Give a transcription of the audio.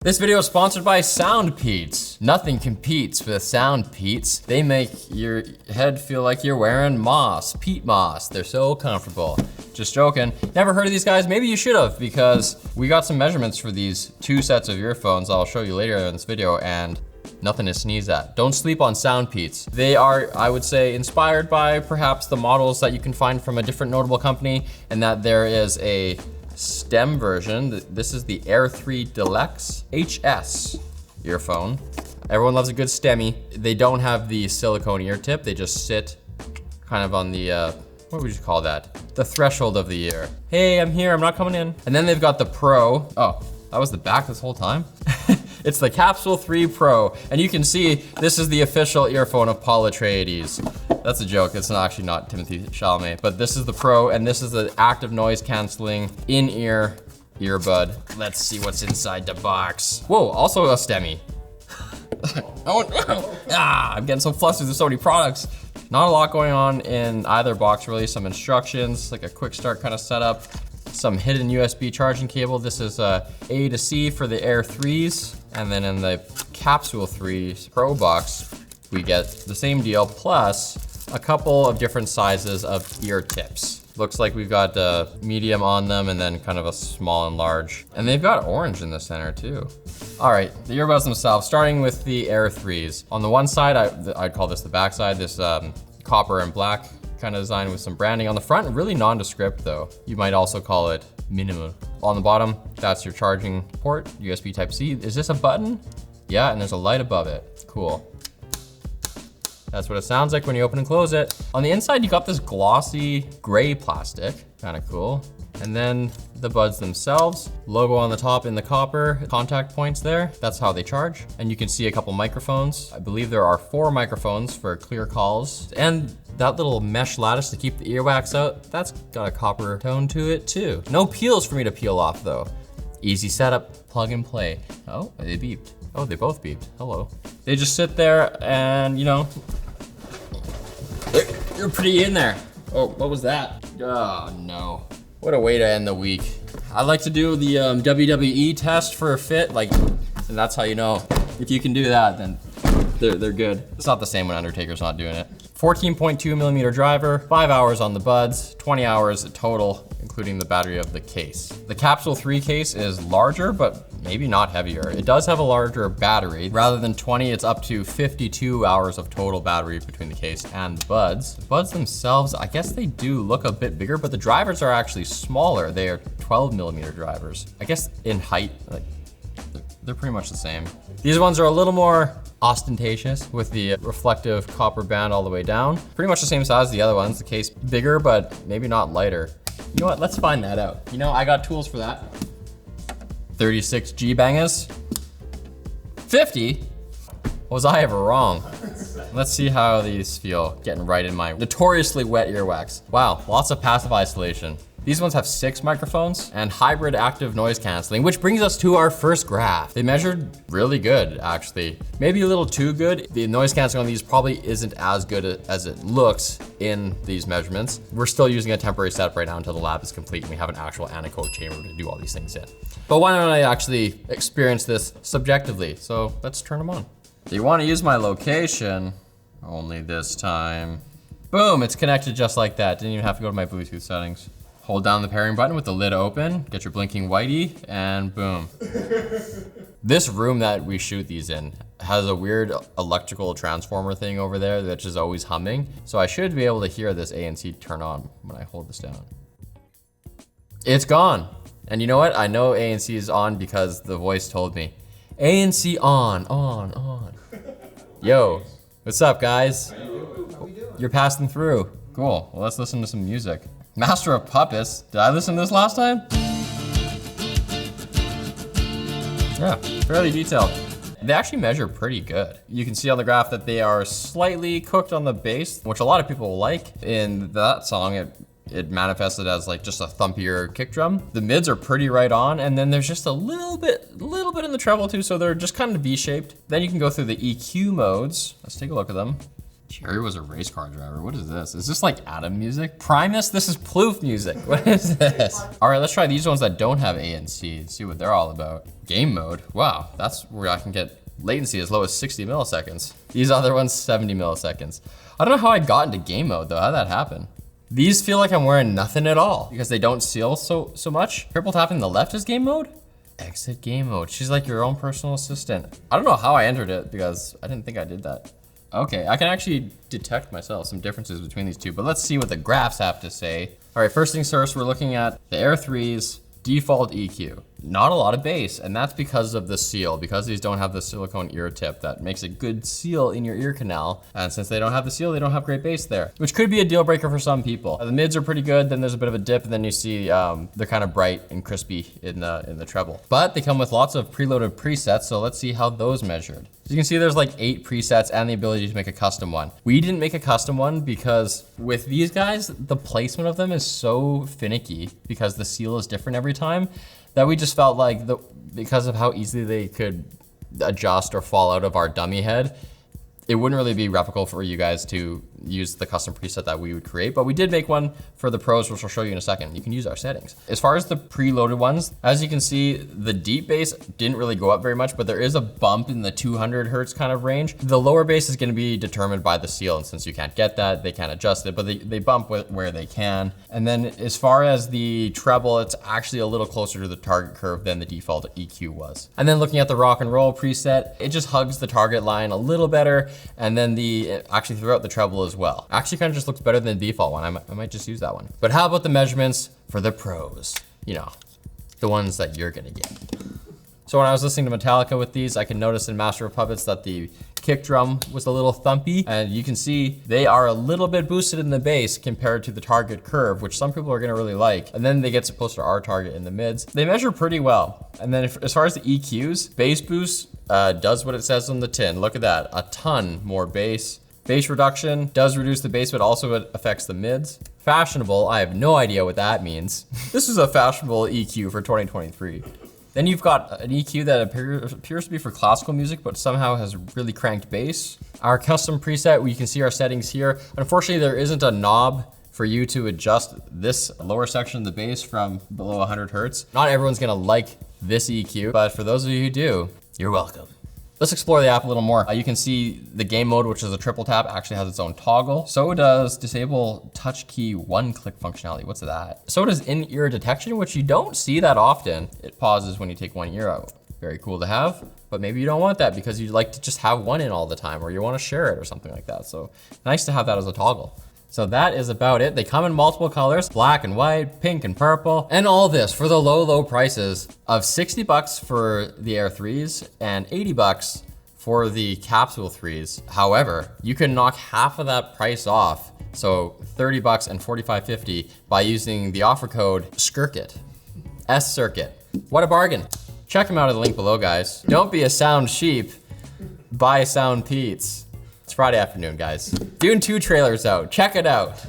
This video is sponsored by SOUNDPEATS. Nothing competes with SOUNDPEATS. They make your head feel like you're wearing moss, peat moss. They're so comfortable. Just joking. Never heard of these guys? Maybe you should have, because we got some measurements for these two sets of earphones I'll show you later in this video, and nothing to sneeze at. Don't sleep on SOUNDPEATS. They are, I would say, inspired by perhaps the models that you can find from a different notable company, and that there is a STEM version. This is the Air 3 Deluxe HS earphone. Everyone loves a good STEMmy. They don't have the silicone ear tip. They just sit kind of on the, what would you call that? The threshold of the ear. Hey, I'm here, I'm not coming in. And then they've got the Pro. Oh, that was the back this whole time? It's the Capsule3 Pro. And you can see, this is the official earphone of Paul Atreides. That's a joke, it's actually not Timothy Chalamet, but this is the Pro, and this is the active noise canceling in-ear earbud. Let's see what's inside the box. Whoa, also a STEMmy. Oh no, I'm getting so flustered, there's so many products. Not a lot going on in either box really. Some instructions, like a quick start kind of setup. Some hidden USB charging cable. This is A to C for the Air 3s. And then in the Capsule3 Pro box, we get the same deal, plus a couple of different sizes of ear tips. Looks like we've got medium on them and then kind of a small and large. And they've got orange in the center too. All right, the earbuds themselves, starting with the Air 3s. On the one side, I'd call this the back side, this copper and black kind of design with some branding. On the front, really nondescript though. You might also call it minimal. On the bottom, that's your charging port, USB Type-C. Is this a button? Yeah, and there's a light above it. Cool. That's what it sounds like when you open and close it. On the inside, you got this glossy gray plastic, kind of cool. And then the buds themselves, logo on the top in the copper, contact points there. That's how they charge. And you can see a couple microphones. I believe there are 4 microphones for clear calls. And that little mesh lattice to keep the earwax out, that's got a copper tone to it too. No peels for me to peel off though. Easy setup, plug and play. Oh, they beeped. Oh, they both beeped, hello. They just sit there and, you know, you're pretty in there. Oh, what was that? Oh no. What a way to end the week. I like to do the WWE test for a fit, like, and that's how you know. If you can do that, then they're good. It's not the same when Undertaker's not doing it. 14.2 millimeter driver, 5 hours on the buds, 20 hours total, including the battery of the case. The Capsule 3 case is larger, but maybe not heavier. It does have a larger battery. Rather than 20, it's up to 52 hours of total battery between the case and the buds. The buds themselves, I guess they do look a bit bigger, but the drivers are actually smaller. They are 12 millimeter drivers. I guess in height, like, they're pretty much the same. These ones are a little more ostentatious with the reflective copper band all the way down. Pretty much the same size as the other ones. The case bigger, but maybe not lighter. You know what, let's find that out. You know, I got tools for that. 36 G-bangers. 50? Was I ever wrong? Let's see how these feel getting right in my notoriously wet earwax. Wow, lots of passive isolation. These ones have 6 microphones and hybrid active noise canceling, which brings us to our first graph. They measured really good, actually. Maybe a little too good. The noise canceling on these probably isn't as good as it looks in these measurements. We're still using a temporary setup right now until the lab is complete and we have an actual anechoic chamber to do all these things in. But why don't I actually experience this subjectively? So let's turn them on. Do you want to use my location? Only this time. Boom, it's connected just like that. Didn't even have to go to my Bluetooth settings. Hold down the pairing button with the lid open, get your blinking whitey, and boom. This room that we shoot these in has a weird electrical transformer thing over there that's just always humming. So I should be able to hear this ANC turn on when I hold this down. It's gone. And you know what? I know ANC is on because the voice told me. ANC on. Yo, what's up guys? You're passing through. Cool, well let's listen to some music. Master of Puppets. Did I listen to this last time? Yeah, fairly detailed. They actually measure pretty good. You can see on the graph that they are slightly cooked on the bass, which a lot of people like. In that song, it manifested as like just a thumpier kick drum. The mids are pretty right on, and then there's just a little bit in the treble too, so they're just kind of V-shaped. Then you can go through the EQ modes. Let's take a look at them. Jerry was a race car driver. What is this? Is this like Adam music? Primus? This is Plouffe music. What is this? All right, let's try these ones that don't have A and C and see what they're all about. Game mode. Wow, that's where I can get latency as low as 60 milliseconds. These other ones, 70 milliseconds. I don't know how I got into game mode though. How'd that happen? These feel like I'm wearing nothing at all because they don't seal so much. Triple tapping the left is game mode? Exit game mode. She's like your own personal assistant. I don't know how I entered it because I didn't think I did that. Okay, I can actually detect myself some differences between these two, but let's see what the graphs have to say. All right, first things first, we're looking at the Air 3's default EQ. Not a lot of bass, and that's because of the seal. Because these don't have the silicone ear tip, that makes a good seal in your ear canal. And since they don't have the seal, they don't have great bass there, which could be a deal breaker for some people. The mids are pretty good, then there's a bit of a dip, and then you see they're kind of bright and crispy in the treble. But they come with lots of preloaded presets, so let's see how those measured. So you can see there's like 8 presets and the ability to make a custom one. We didn't make a custom one because with these guys, the placement of them is so finicky because the seal is different every time that we just felt like because of how easily they could adjust or fall out of our dummy head, it wouldn't really be replicable for you guys to use the custom preset that we would create, but we did make one for the pros, which I'll show you in a second. You can use our settings. As far as the preloaded ones, as you can see, the deep bass didn't really go up very much, but there is a bump in the 200 hertz kind of range. The lower bass is gonna be determined by the seal, and since you can't get that, they can't adjust it, but they bump where they can. And then as far as the treble, it's actually a little closer to the target curve than the default EQ was. And then looking at the rock and roll preset, it just hugs the target line a little better, and then actually throughout the treble as well. Actually kind of just looks better than the default one. I might just use that one. But how about the measurements for the pros? You know, the ones that you're gonna get. So when I was listening to Metallica with these, I could notice in Master of Puppets that the kick drum was a little thumpy, and you can see they are a little bit boosted in the bass compared to the target curve, which some people are gonna really like. And then they get closer to our target in the mids. They measure pretty well. And then as far as the EQs, bass boost does what it says on the tin. Look at that, a ton more bass. Bass reduction does reduce the bass, but also it affects the mids. Fashionable, I have no idea what that means. This is a fashionable EQ for 2023. Then you've got an EQ that appears to be for classical music, but somehow has really cranked bass. Our custom preset, you can see our settings here. Unfortunately, there isn't a knob for you to adjust this lower section of the bass from below 100 hertz. Not everyone's gonna like this EQ, but for those of you who do, you're welcome. Let's explore the app a little more. You can see the game mode, which is a triple tap, actually has its own toggle. So does disable touch key one-click functionality. What's that? So does in-ear detection, which you don't see that often. It pauses when you take one ear out. Very cool to have, but maybe you don't want that because you'd like to just have one in all the time, or you want to share it or something like that. So nice to have that as a toggle. So that is about it. They come in multiple colors, black and white, pink and purple, and all this for the low, low prices of 60 bucks for the Air 3s and 80 bucks for the Capsule 3s. However, you can knock half of that price off, so 30 bucks and 45.50 by using the offer code SHortCircuit, S-Circuit. What a bargain. Check them out at the link below, guys. Don't be a sound sheep, buy SOUNDPEATS. It's Friday afternoon, guys. Dune 2 trailer's out, check it out.